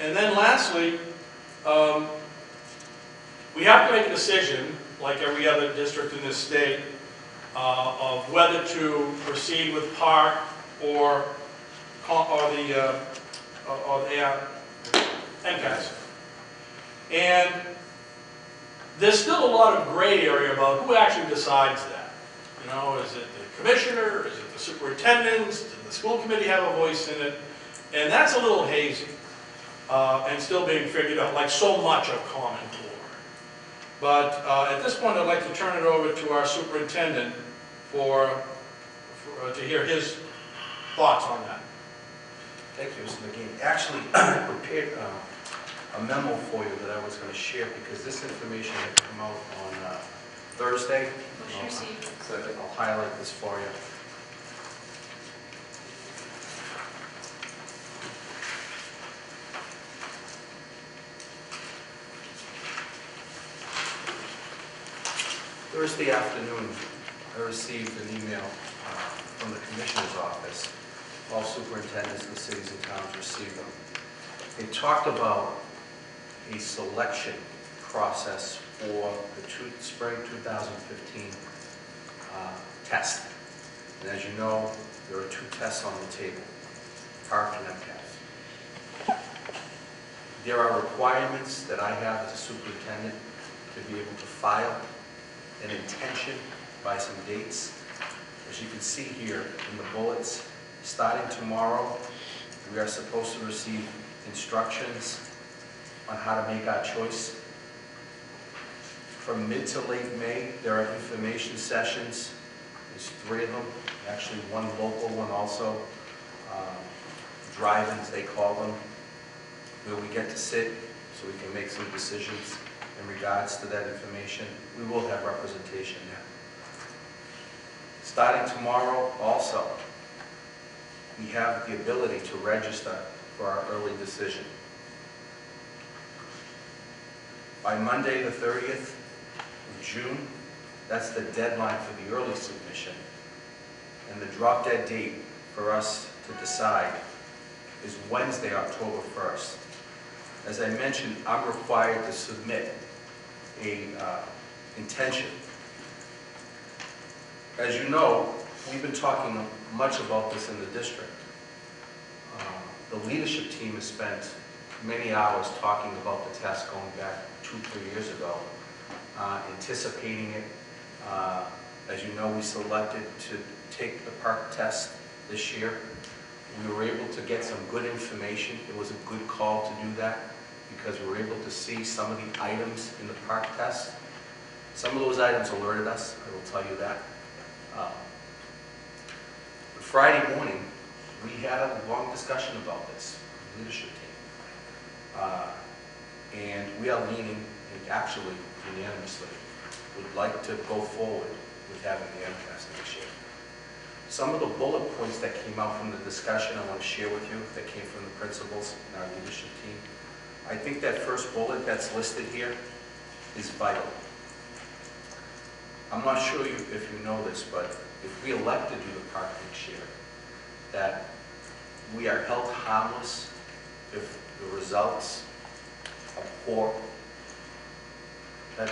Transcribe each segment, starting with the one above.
And then lastly, we have to make a decision, like every other district in this state, of whether to proceed with PARCC or the MCAS. And there's still a lot of gray area about who actually decides that. You know, is it the commissioner? Is it the superintendents? Does the school committee have a voice in it? And that's a little hazy and still being figured out, like so much of Common Core. But at this point, I'd like to turn it over to our superintendent to hear his thoughts on that. Thank you, Mr. McGee. Actually, I prepared a memo for you that I was going to share because this information had come out on Thursday. So I'll highlight this for you. Thursday afternoon, I received an email from the Commissioner's office. All superintendents in the cities and towns received them. They talked about a selection process for the spring 2015 test. And as you know, there are 2 tests on the table, PARCC and MCAS. There are requirements that I have as a superintendent to be able to file an intention by some dates. As you can see here in the bullets, starting tomorrow, we are supposed to receive instructions on how to make our choice. From mid to late May, there are information sessions. There's 3 of them, actually 1 local one also, drive-ins they call them, where we get to sit so we can make some decisions in regards to that information. We will have representation there. Starting tomorrow also, we have the ability to register for our early decision. By Monday the 30th of June, that's the deadline for the early submission. And the drop dead date for us to decide is Wednesday, October 1st. As I mentioned, I'm required to submit a intention. As you know, we've been talking much about this in the district. The leadership team has spent many hours talking about the test going back 2-3 years ago, anticipating it. As you know, we selected to take the PARCC test this year. We were able to get some good information. It was a good call to do that because we were able to see some of the items in the PARCC test. Some of those items alerted us, I will tell you that. But Friday morning, we had a long discussion about this, the leadership team. And we are leaning, and actually unanimously, would like to go forward with having the MCAS next year. Some of the bullet points that came out from the discussion I want to share with you that came from the principals and our leadership team. I think that first bullet that's listed here is vital. I'm not sure if you know this, but if we elect to do the PARCC next year, that we are held harmless if the results are poor. That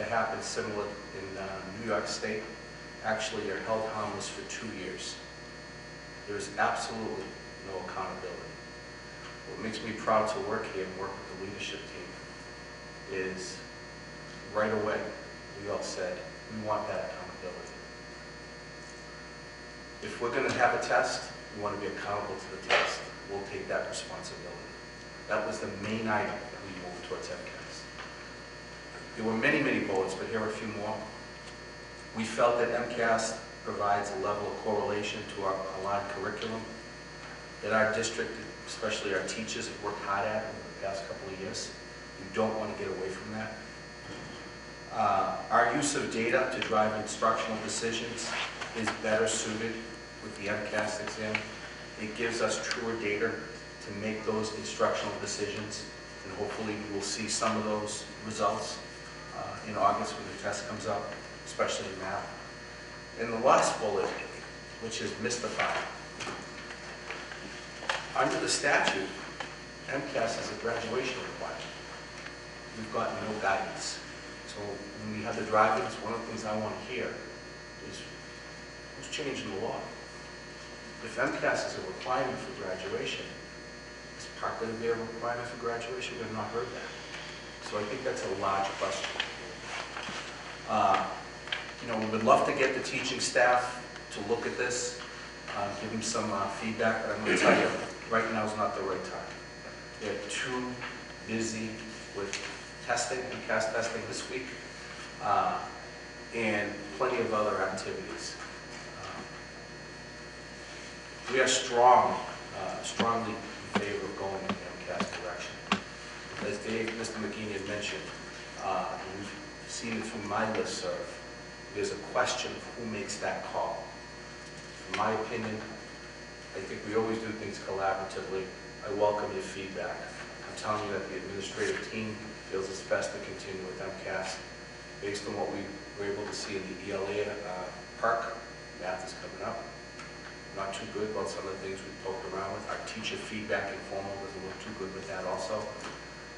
happens similar in New York State. Actually, you're held harmless for 2 years. There's absolutely no accountability. What makes me proud to work here and work with the leadership team is right away we all said we want that accountability. If we're going to have a test, we want to be accountable to the test. We'll take that responsibility. That was the main item that we moved towards MCAS. There were many, many bullets, but here are a few more. We felt that MCAS provides a level of correlation to our aligned curriculum that our district, especially our teachers, have worked hard at over the past couple of years. We don't want to get away from that. Our use of data to drive instructional decisions is better suited with the MCAS exam. It gives us truer data to make those instructional decisions, and hopefully we will see some of those results in August when the test comes up, especially in math. And the last bullet, which is mystifying. Under the statute, MCAS is a graduation requirement. We've gotten no guidance. So when we have the drive-ins, one of the things I want to hear is, who's changing the law? If MCAS is a requirement for graduation, is PARCC going to be a requirement for graduation? We have not heard that. So I think that's a large question. You know, we would love to get the teaching staff to look at this, give them some feedback, but I'm going to tell you, right now is not the right time. They're too busy with testing, MCAS testing this week, and plenty of other activities. We are strongly in favor of going in the MCAS direction. As Mr. McKean had mentioned, we've seen it through my listserv, there's a question of who makes that call. In my opinion, I think we always do things collaboratively. I welcome your feedback. I'm telling you that the administrative team feels it's best to continue with MCAS. Based on what we were able to see in the ELA PARCC, math is coming up. Not too good about some of the things we've poked around with. Our teacher feedback informal doesn't look too good with that also.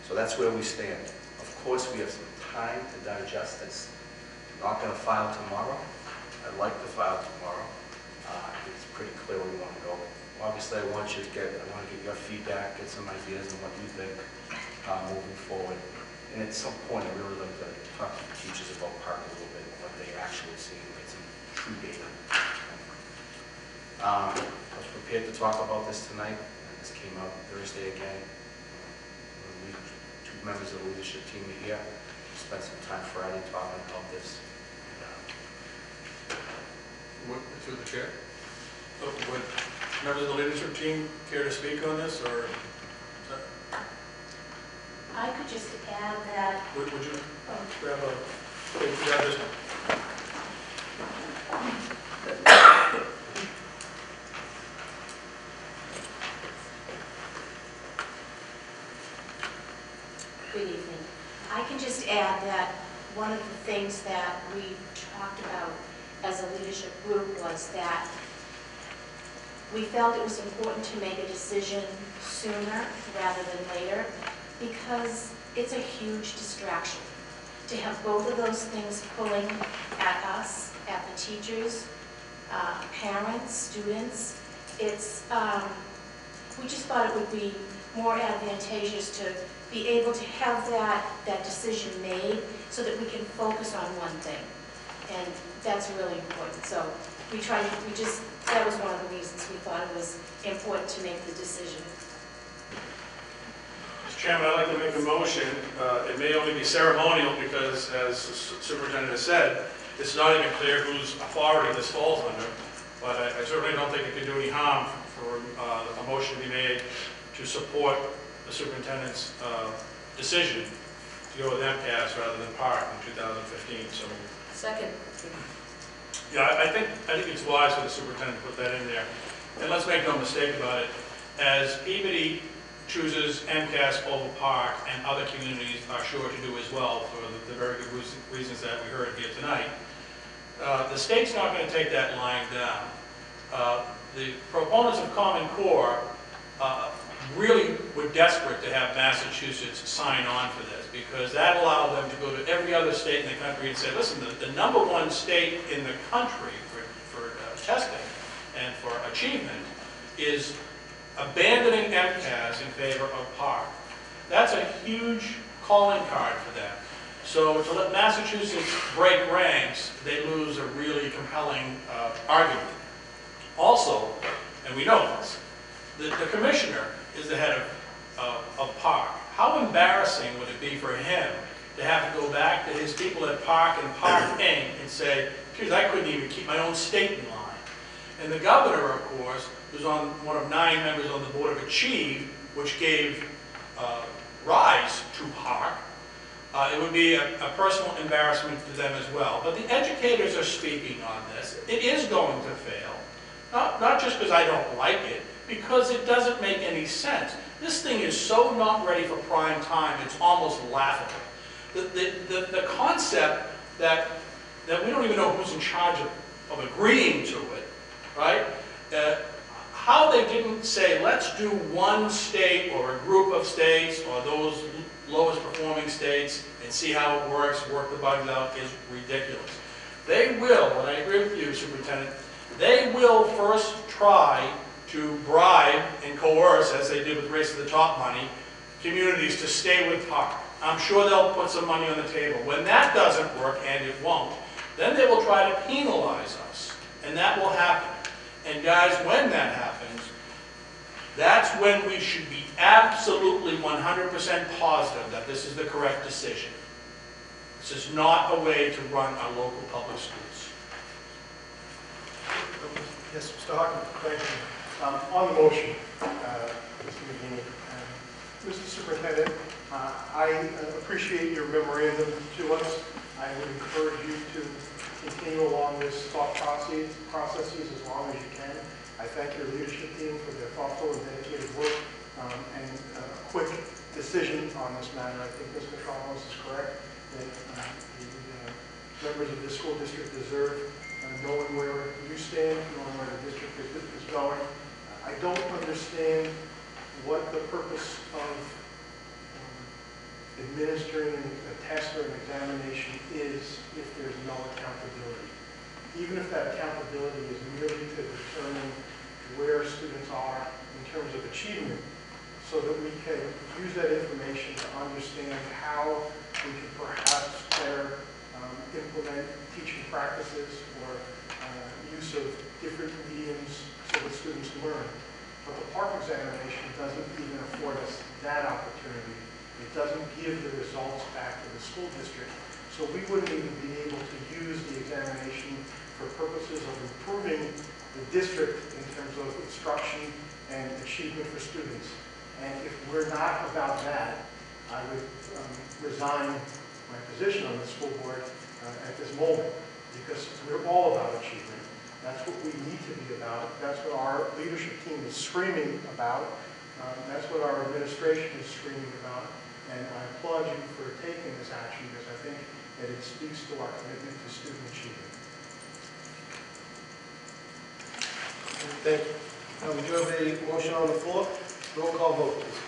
So that's where we stand. Of course, we have some time to digest this. I'm not going to file tomorrow. I'd like to file tomorrow. I think it's pretty clear where we want to go. Obviously, I want to get your feedback, get some ideas on what you think moving forward. And at some point, I really like to talk to the teachers about PARCC a little bit and what they actually see and get some true data. I was prepared to talk about this tonight, and this came out Thursday again. Two members of the leadership team are here. We spent some time Friday talking about this. Through the chair? Would members of the leadership team care to speak on this, or? I could just add that. Would you grab this one? Good evening. I can just add that one of the things that we talked about as a leadership group was that we felt it was important to make a decision sooner rather than later, because it's a huge distraction to have both of those things pulling at us, at the teachers, parents, students. It's, we just thought it would be more advantageous to be able to have that decision made so that we can focus on one thing. And that's really important. So that was one of the reasons we thought it was important to make the decision. Mr. Chairman, I'd like to make a motion. It may only be ceremonial because, as the superintendent has said, it's not even clear whose authority this falls under. But I certainly don't think it could do any harm for a motion to be made to support the superintendent's decision to go with MCAS rather than PARCC in 2015. So. Second. Yeah, I think it's wise for the superintendent to put that in there. And let's make no mistake about it. As Peabody chooses MCAS over PARCC, and other communities are sure to do as well for the very good reasons that we heard here tonight, the state's not going to take that lying down. The proponents of Common Core really were desperate to have Massachusetts sign on for this, because that allowed them to go to every other state in the country and say, listen, the #1 state in the country for testing and for achievement is abandoning MCAS in favor of PARCC. That's a huge calling card for them. So to let Massachusetts break ranks, they lose a really compelling argument. Also, and we know this, the commissioner is the head of PARCC. How embarrassing would it be for him to have to go back to his people at PARCC and PARCC Inc. and say, geez, I couldn't even keep my own state in line. And the governor, of course, was on one of 9 members on the board of Achieve, which gave rise to PARCC. It would be a personal embarrassment to them as well. But the educators are speaking on this. It is going to fail. Not just because I don't like it, because it doesn't make any sense. This thing is so not ready for prime time, it's almost laughable. The concept that we don't even know who's in charge of agreeing to it, right? how they didn't say, let's do one state or a group of states or those lowest performing states and see how it works, work the bugs out, is ridiculous. They will, and I agree with you, Superintendent, they will first try to bribe and coerce, as they did with Race to the Top money, communities to stay with PARCC. I'm sure they'll put some money on the table. When that doesn't work, and it won't, then they will try to penalize us, and that will happen. And guys, when that happens, that's when we should be absolutely 100% positive that this is the correct decision. This is not a way to run our local public schools. Yes, Mr. Hawkins. Thank you. On the motion, Mr. McGinney, Mr. Superintendent, I appreciate your memorandum to us. I would encourage you to continue along this thought processes as long as you can. I thank your leadership team for their thoughtful and dedicated work and a quick decision on this matter. I think Ms. Mastracola is correct that the members of this school district deserve knowing where you stand, knowing where the district is going. I don't understand what the purpose of administering a test or an examination is if there's no accountability. Even if that accountability is merely to determine where students are in terms of achievement, so that we can use that information to understand how we can perhaps better implement teaching practices or use of different mediums so that students learn. But the PARCC examination doesn't even afford us that opportunity. It doesn't give the results back to the school district. So we wouldn't even be able to use the examination for purposes of improving the district in terms of instruction and achievement for students. And if we're not about that, I would resign my position on the school board at this moment, because we're all about achievement. That's what we need to be about. That's what our leadership team is screaming about. That's what our administration is screaming about. And I applaud you for taking this action, because I think that it speaks to our commitment to student achievement. Thank you. Now, we do have a motion on the floor. Roll call vote, please.